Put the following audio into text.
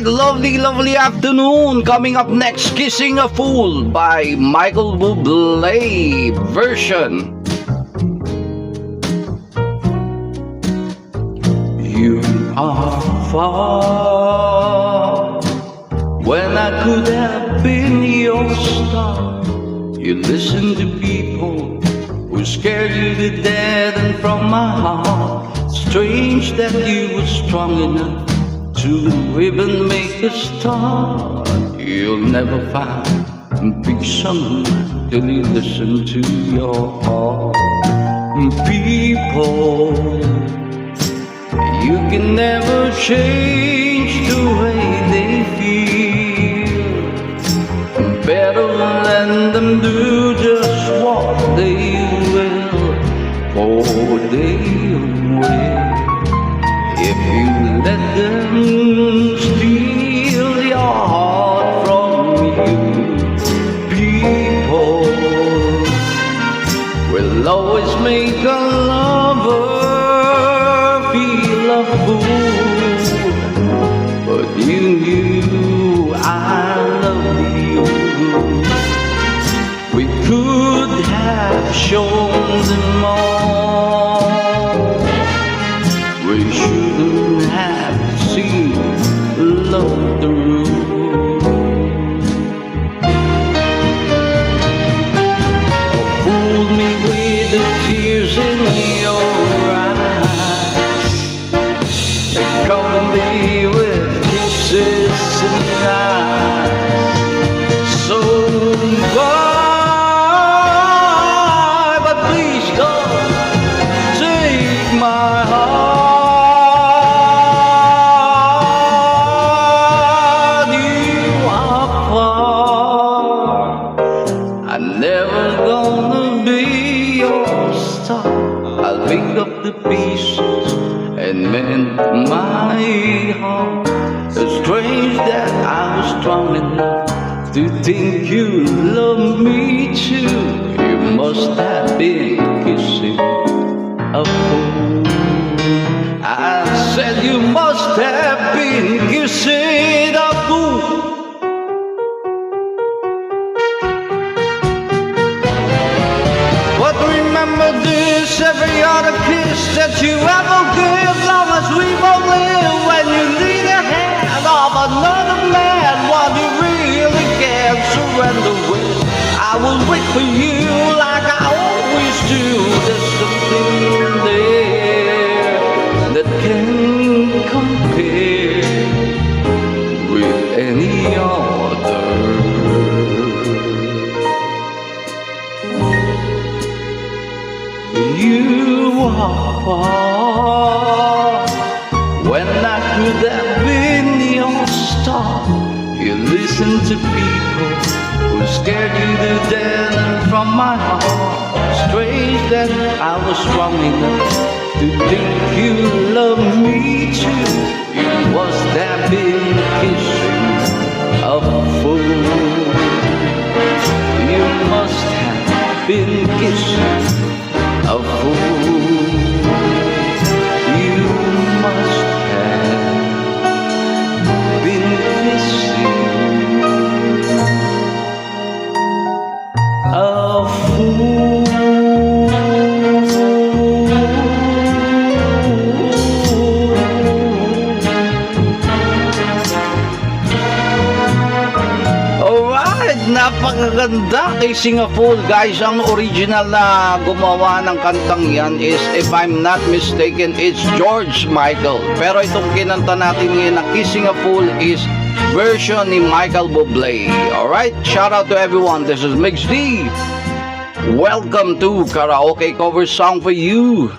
Alright, lovely afternoon. Coming up next, Kissing a Fool by Michael Bublé version. You are far when I could have been your star. You listen to people who scared you to death, and from my heart, strange that you were strong enough to even make a start. You'll never find peace of mind till you listen to your heart. People, you can never change the way they feel. Better let them do just what they will, for they will. If you let them steal your heart from you, people will always make a lover feel a fool. But you knew I love you. We could have shown them all. We shouldn't have seen love through. Fooled me with the tears in your eyes, and covered me with kisses and lies. So goodbye, but please don't take my heart. You are far. I'm never gonna be your star. I'll pick up the pieces and mend my heart. It's strange that I was strong enough to think you love me too. You must have been kissing a fool. I said you must have been kissing a fool. But remember this, every other kiss that you ever give, long as we both live, when you need a hand of another man, what you really can surrender with, I will wait for you like I always do. There's something there that can compare with any other. You are far when I could have been your star. You listen to people who scared you to death, and from my heart, strange that I was strong enough to think you love me too. You must have been kissing a fool. You must have been kissing a fool. You must have been kissing a fool. Napakaganda, Kissing a Fool, guys. Ang original na gumawa ng kantang yan is, if I'm not mistaken, it's George Michael. Pero itong kinanta natin ngayon na Kissing a Fool is version ni Michael Bublé. Alright, shout out to everyone. This is Mix D. Welcome to Karaoke Cover Song for You.